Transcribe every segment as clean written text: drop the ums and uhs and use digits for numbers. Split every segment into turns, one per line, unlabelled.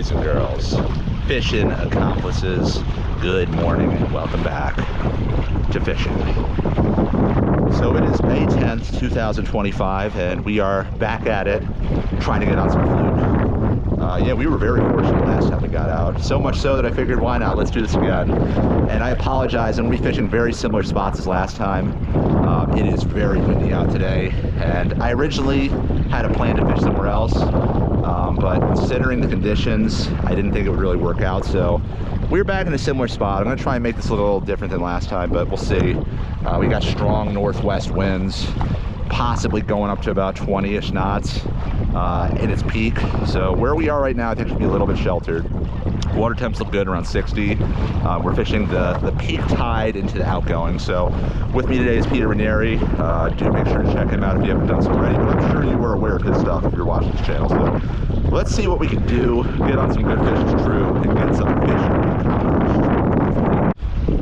boys and girls, Fishin accomplices, good morning and welcome back to Fishin. So it is May 10th, 2025, and we are back at it, trying to get on some Fluke. Yeah, we were very fortunate last time we got out, so much so that I figured, why not, let's do this again. And I apologize, I'm going to be fishing very similar spots as last time. It is very windy out today, and I originally had a plan to fish somewhere else, but considering the conditions, I didn't think it would really work out, so we're back in a similar spot. I'm going to try and make this a little different than last time, but we'll see. We got strong northwest winds, possibly going up to about 20-ish knots in its peak. So where we are right now, I think should be a little bit sheltered. Water temps look good, around 60. We're fishing the peak tide into the outgoing. So with me today is Peter Ranieri. Do make sure to check him out if you haven't done so already, but I'm sure you were aware of his stuff if you're watching this channel. So let's see what we can do, get on some good fishing crew, and get some fishing accomplished.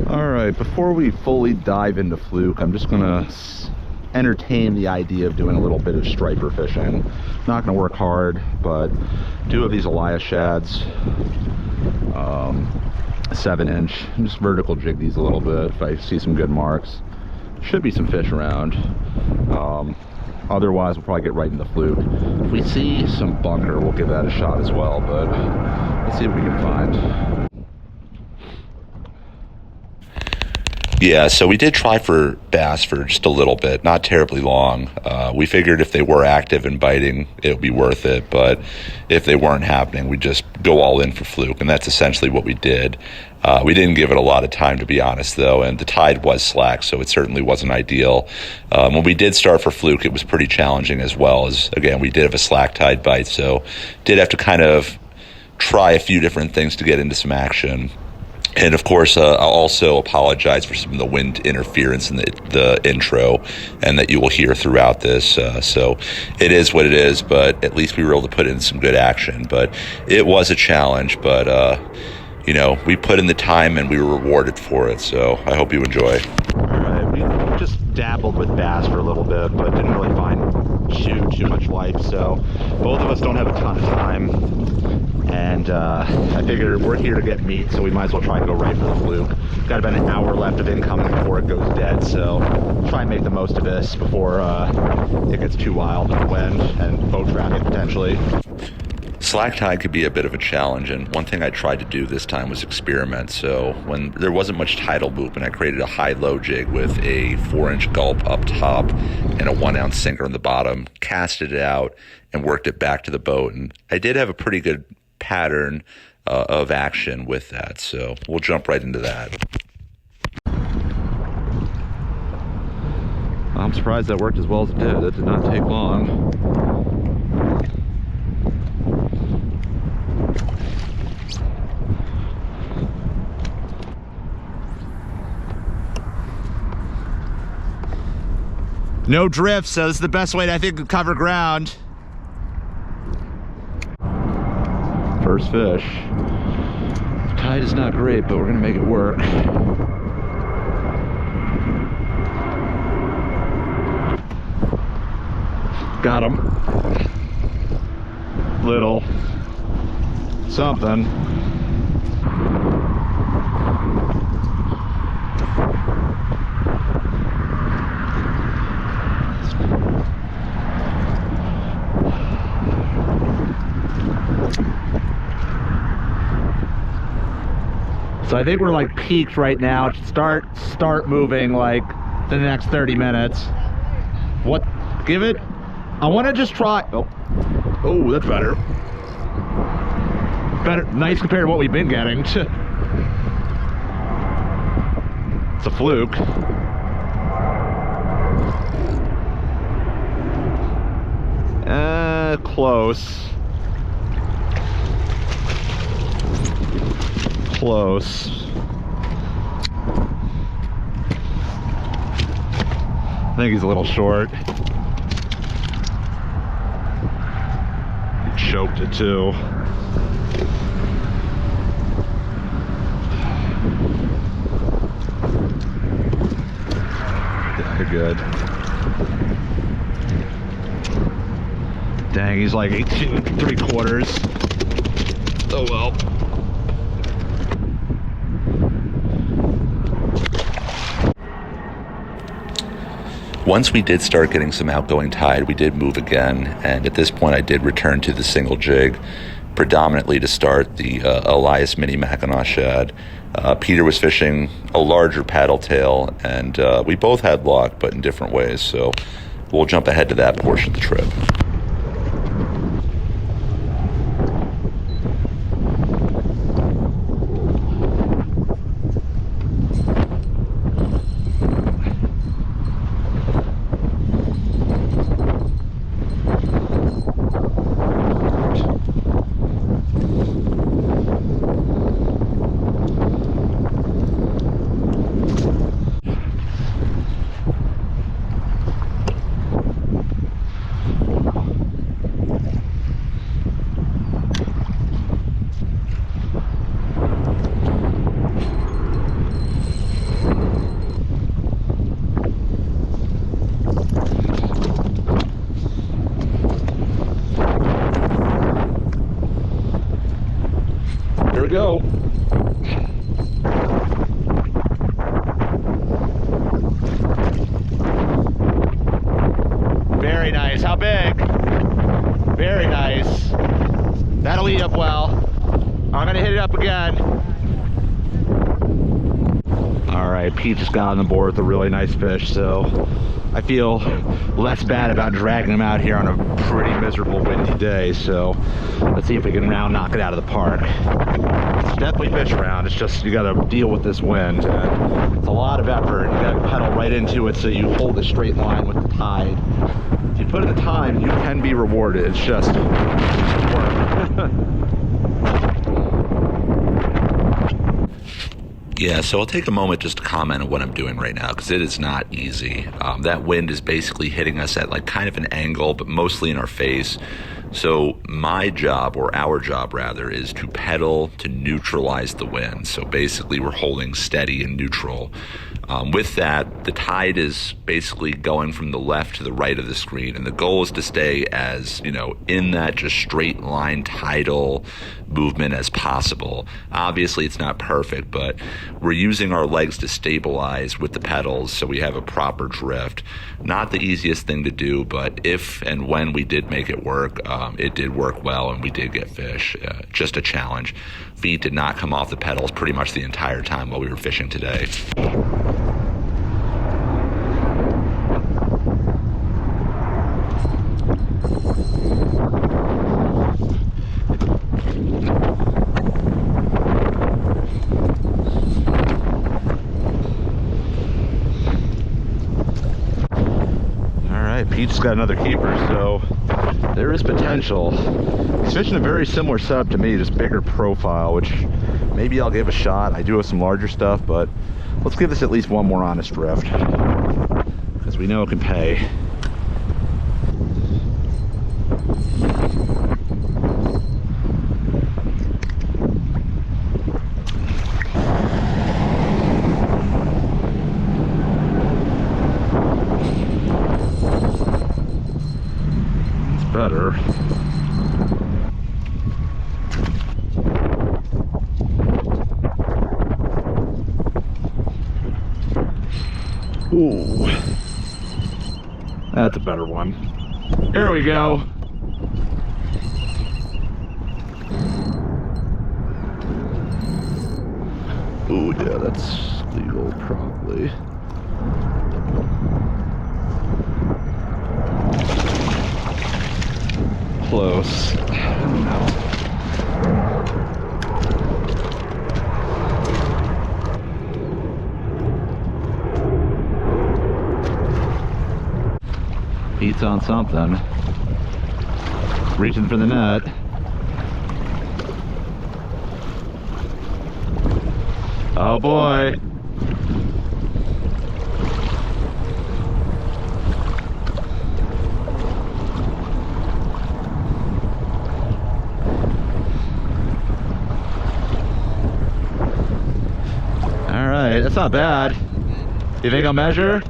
All right, before we fully dive into Fluke, I'm just gonna entertain the idea of doing a little bit of striper fishing. Not gonna work hard, but two of these Elias shads, 7-inch. Just vertical jig these a little bit if I see some good marks. Should be some fish around. Otherwise we'll probably get right into Fluke. If we see some bunker, we'll give that a shot as well, but let's see what we can find.
Yeah, so we did try for bass for just a little bit, not terribly long. We figured if they were active and biting, it would be worth it. But if they weren't happening, we'd just go all in for Fluke. And that's essentially what we did. We didn't give it a lot of time, to be honest, though. And the tide was slack, so it certainly wasn't ideal. When we did start for Fluke, it was pretty challenging as well. As again, we did have a slack tide bite, so did have to kind of try a few different things to get into some action. And of course, I'll also apologize for some of the wind interference in the intro and that you will hear throughout this. So it is what it is, but at least we were able to put in some good action. But it was a challenge, but you know, we put in the time and we were rewarded for it. So I hope you enjoy.
All right, we just dabbled with bass for a little bit, but didn't really find too much life. So both of us don't have a ton of time. And I figured we're here to get meat, so we might as well try and go right for the Fluke. Got about an hour left of incoming before it goes dead, so try and make the most of this before it gets too wild with the wind and boat traffic potentially.
Slack tide could be a bit of a challenge, and one thing I tried to do this time was experiment. So when there wasn't much tidal movement, I created a high-low jig with a 4-inch gulp up top and a 1-ounce sinker on the bottom, casted it out, and worked it back to the boat. And I did have a pretty good pattern of action with that, so we'll jump right into that.
I'm surprised that worked as well as it did. It did not take long. No drift, so this is the best way to, I think, to cover ground. First fish. The tide is not great, but we're gonna make it work. Got him. Little something. So I think we're like peaked right now. Start moving like the next 30 minutes. What? Give it. I want to just try. Oh, that's better. Better, nice compared to what we've been getting. It's a Fluke. Close. Close. I think he's a little short. He choked it too. Yeah, good. Dang, he's like 18 3/4. Oh well.
Once we did start getting some outgoing tide, we did move again, and at this point I did return to the single jig, predominantly to start the Elias Mini Mackinac shad. Peter was fishing a larger paddle tail, and we both had luck, but in different ways, so we'll jump ahead to that portion of the trip.
Here we go. Very nice. How big? Very nice. That'll eat up well. I'm gonna hit it up again. All right, Pete just got on the board with a really nice fish, so I feel less bad about dragging him out here on a pretty miserable windy day. So let's see if we can now knock it out of the park. It's definitely fish around. It's just you got to deal with this wind. And it's a lot of effort. You got to pedal right into it so you hold a straight line with the tide. If you put in the time, you can be rewarded. It's just work.
Yeah, so I'll take a moment just to comment on what I'm doing right now, because it is not easy. That wind is basically hitting us at like kind of an angle, but mostly in our face. So my job, or our job rather, is to pedal to neutralize the wind. So basically we're holding steady and neutral. With that, the tide is basically going from the left to the right of the screen, and the goal is to stay as, in that just straight line tidal movement as possible. Obviously it's not perfect, but we're using our legs to stabilize with the pedals so we have a proper drift. Not the easiest thing to do, but if and when we did make it work, it did work well and we did get fish. Just a challenge. Feet did not come off the pedals pretty much the entire time while we were fishing today.
Pete's got another keeper, so there is potential. He's fishing a very similar setup to me, just bigger profile, which maybe I'll give a shot. I do have some larger stuff, but let's give this at least one more honest drift, because we know it can pay. Better. Ooh, that's a better one. Here we go. Ooh, yeah, that's legal probably. Close. No. Pete's on something. Reaching for the net. Oh boy. Alright, that's not bad. You think I'll measure?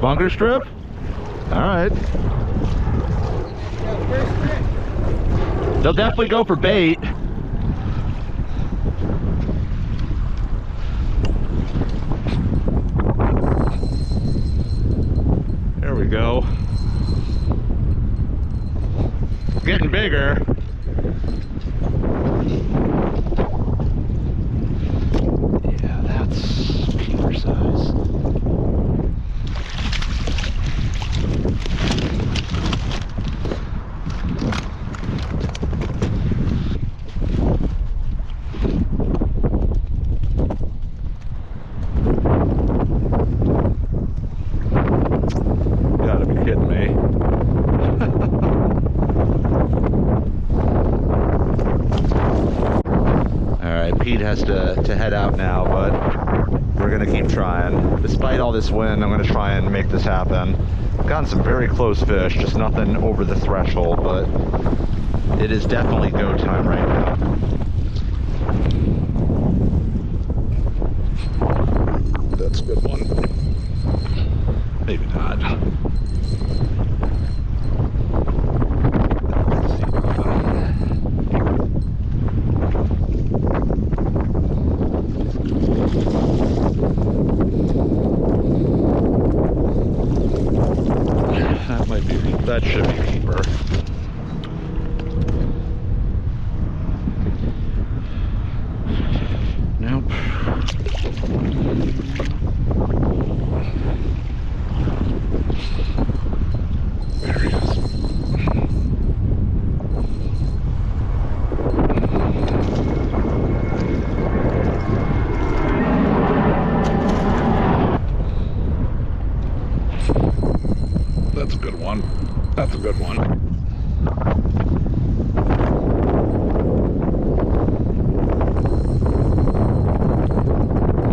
Bunker strip? Alright. They'll definitely go for bait. There we go. Getting bigger. Yeah, that's keeper size. Gotta be kidding me. Alright, Pete has to head out now, but we're gonna keep trying. Despite all this wind, I'm gonna try and make this happen. Gotten some very close fish, just nothing over the threshold, but it is definitely go time right now. That's a good one. Maybe not. That should be a keeper. Nope. There he is. That's a good one. That's a good one.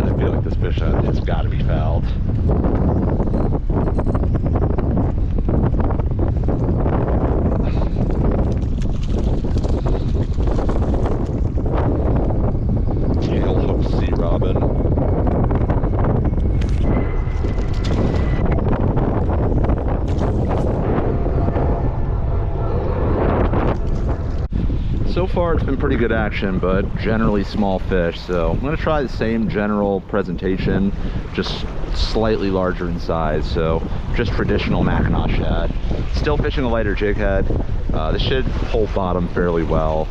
I feel like this fish has got to be fouled. Tail hook sea robin. So far it's been pretty good action, but generally small fish, so I'm going to try the same general presentation, just slightly larger in size, so just traditional Mackinac shad. Still fishing a lighter jig head. This should hold bottom fairly well.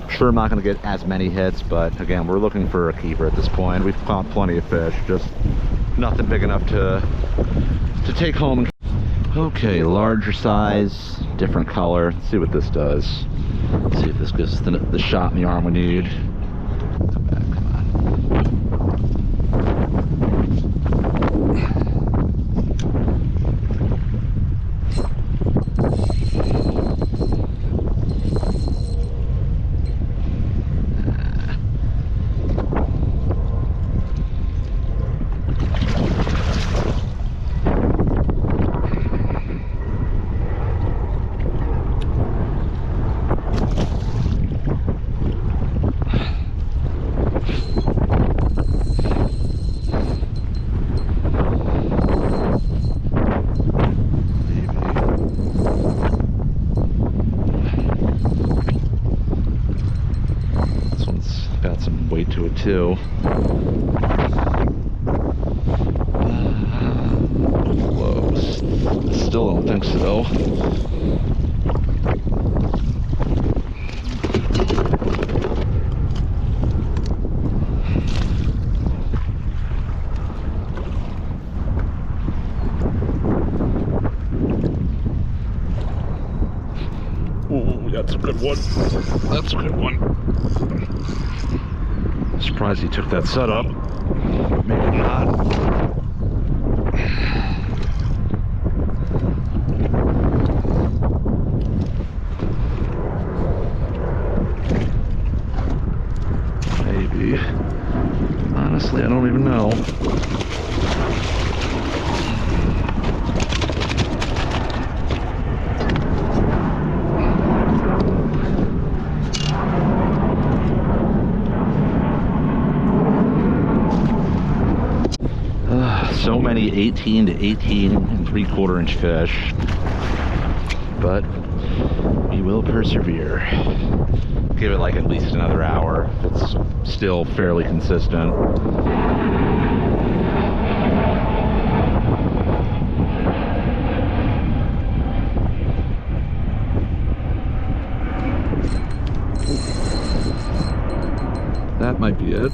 I'm sure I'm not going to get as many hits, but again, we're looking for a keeper at this point. We've caught plenty of fish, just nothing big enough to take home. Okay, larger size, different color. Let's see what this does. Let's see if this gives us the shot in the arm we need. Come back, come on. Weight to it too. Close. Still don't think so. Ooh, that's a good one. That's a good one. Surprised he took that set up. Maybe not. Maybe. Honestly, I don't even know. So many 18 to 18 and 3/4 inch fish, but we will persevere. Give it like at least another hour if it's still fairly consistent. That might be it.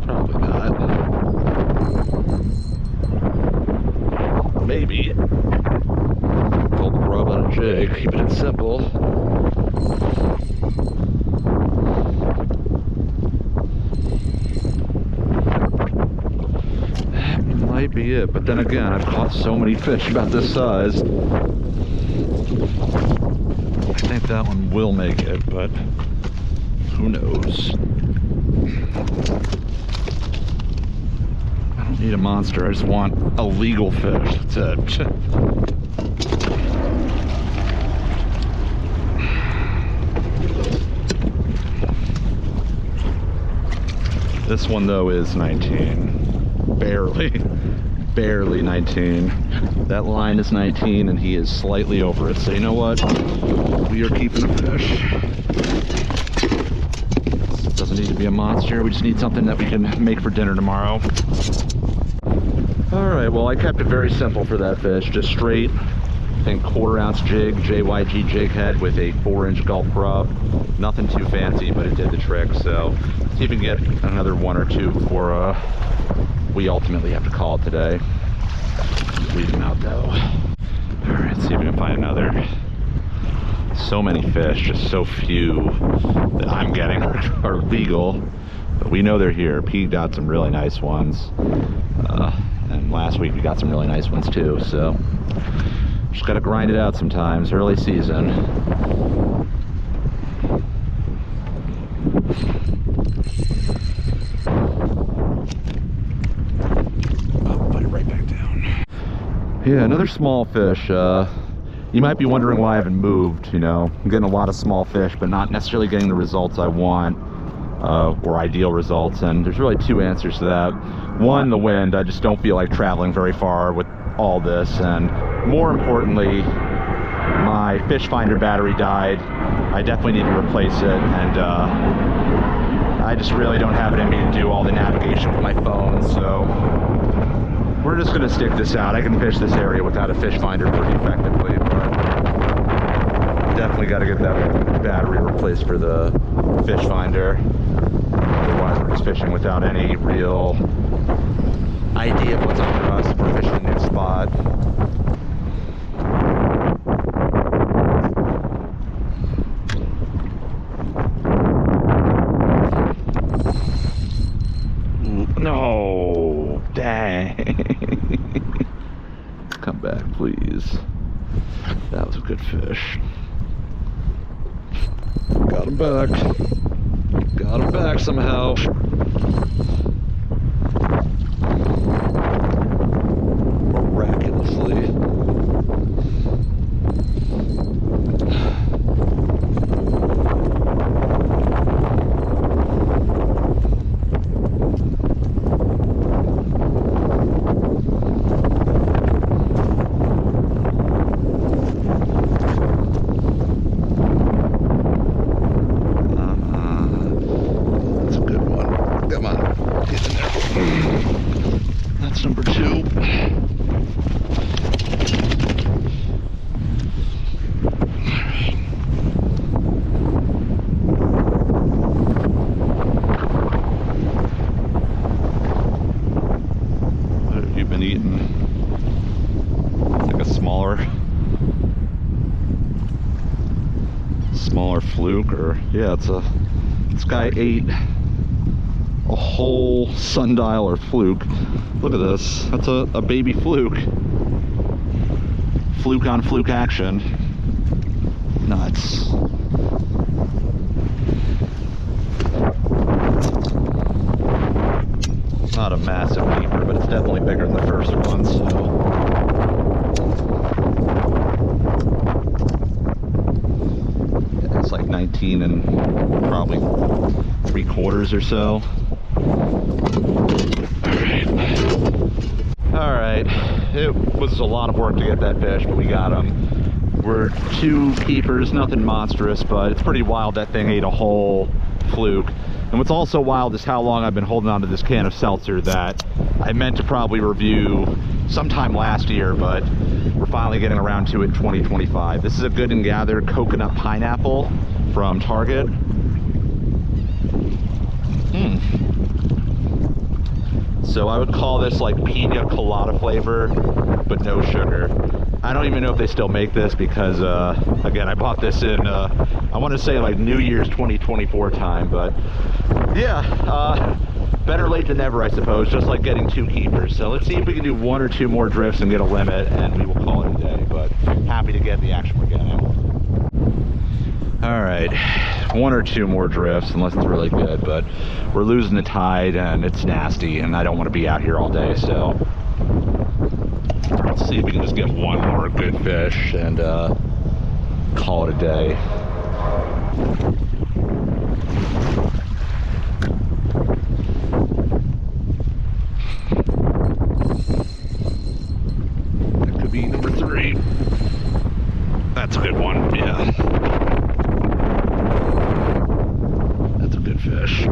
Probably not. Maybe. Pull the rub on a jig, keeping it simple. That might be it, but then again, I've caught so many fish about this size. I think that one will make it, but who knows? I don't need a monster, I just want a legal fish. That's it. This one though is 19. Barely 19. That line is 19 and he is slightly over it. So you know what? We are keeping a fish. Doesn't need to be a monster, we just need something that we can make for dinner tomorrow. Alright, well I kept it very simple for that fish, just straight, I think 1/4 ounce jig, JYG jig head with a 4-inch gulp rub. Nothing too fancy, but it did the trick, so see if we can get another 1 or 2 before we ultimately have to call it today. Leave them out though. Alright, see if we can find another. So many fish, just so few that I'm getting are legal, but we know they're here. Pete got some really nice ones, and last week we got some really nice ones too, so just gotta grind it out sometimes, early season. Oh, put it right back down. Yeah, another small fish. You might be wondering why I haven't moved, you know. I'm getting a lot of small fish, but not necessarily getting the results I want, or ideal results, and there's really 2 answers to that. One, the wind. I just don't feel like traveling very far with all this, and more importantly, my fish finder battery died. I definitely need to replace it, and I just really don't have it in me to do all the navigation with my phone, so we're just gonna stick this out. I can fish this area without a fish finder pretty effectively, but definitely got to get that battery replaced for the fish finder. Otherwise, we're just fishing without any real idea of what's under us. We're fishing a new spot. No, dang. Come back, please. That was a good fish. Got him back. Got him back somehow. Miraculously. Number 2. What have you been eating? Like a smaller fluke, or yeah, this guy ate a whole sundial or fluke. Look at this. That's a baby fluke. Fluke on fluke action. Nuts. Not a massive keeper, but it's definitely bigger than the first one, so. Yeah, it's like 19 and probably 3/4 or so. All right, it was a lot of work to get that fish, but we got him. We're 2 keepers, nothing monstrous, but it's pretty wild that thing ate a whole fluke. And what's also wild is how long I've been holding on to this can of seltzer that I meant to probably review sometime last year, but we're finally getting around to it in 2025. This is a Good and Gather coconut pineapple from Target. So I would call this like pina colada flavor, but no sugar. I don't even know if they still make this because, again, I bought this in, I want to say like New Year's 2024 time, but yeah, better late than never, I suppose, just like getting 2 keepers. So let's see if we can do 1 or 2 more drifts and get a limit, and we will call it a day, but happy to get the action we're getting. All right, 1 or 2 more drifts, unless it's really good, but we're losing the tide and it's nasty, and I don't want to be out here all day, so let's see if we can just get 1 more good fish and call it a day. That could be number 3. That's a good one, yeah. That's a good fish.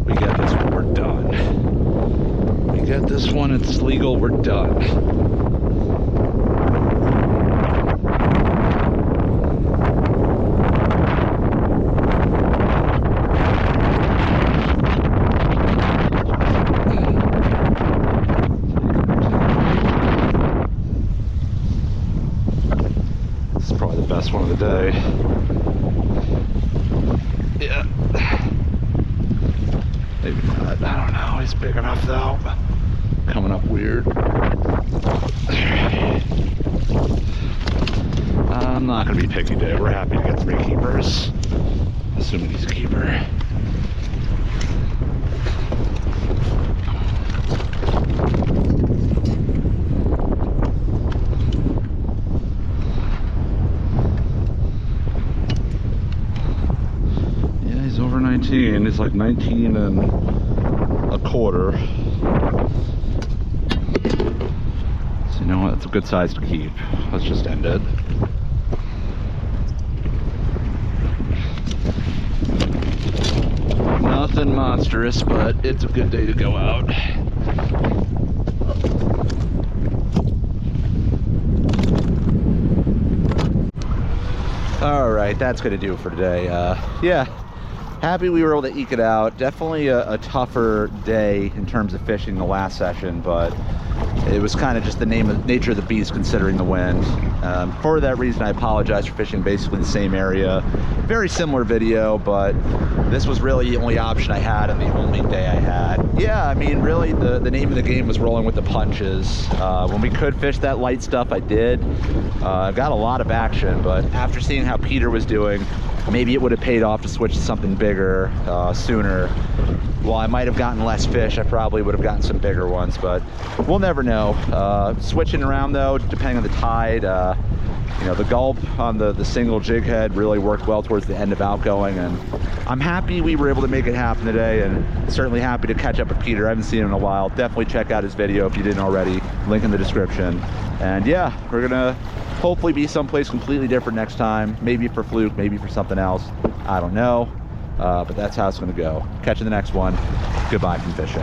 We got this one, we're done. We got this one, it's legal, we're done. Best one of the day. Yeah. Maybe not. I don't know. He's big enough though. Coming up weird. I'm not going to be picky today. We're happy to get 3 keepers. Assuming he's a keeper. Over 19, it's like 19 and a quarter. So you know what, that's a good size to keep. Let's just end it. Nothing monstrous, but it's a good day to go out. All right, that's gonna do it for today. Yeah. Happy we were able to eke it out. Definitely a tougher day in terms of fishing the last session, but it was kind of just the nature of the beast considering the wind. For that reason, I apologize for fishing basically the same area. Very similar video, but this was really the only option I had and the only day I had. Yeah, I mean, really, the name of the game was rolling with the punches. When we could fish that light stuff, I did. Got a lot of action, but after seeing how Peter was doing, maybe it would have paid off to switch to something bigger sooner. While I might have gotten less fish, I probably would have gotten some bigger ones, but we'll never know. Switching around though, depending on the tide, you know, the gulp on the single jig head really worked well towards the end of outgoing, and I'm happy we were able to make it happen today, and certainly happy to catch up with Peter. I haven't seen him in a while. Definitely check out his video if you didn't already. Link in the description. And yeah, we're gonna hopefully be someplace completely different next time. Maybe for Fluke, maybe for something else. I don't know. But that's how it's gonna go. Catch you in the next one. Goodbye from fishing.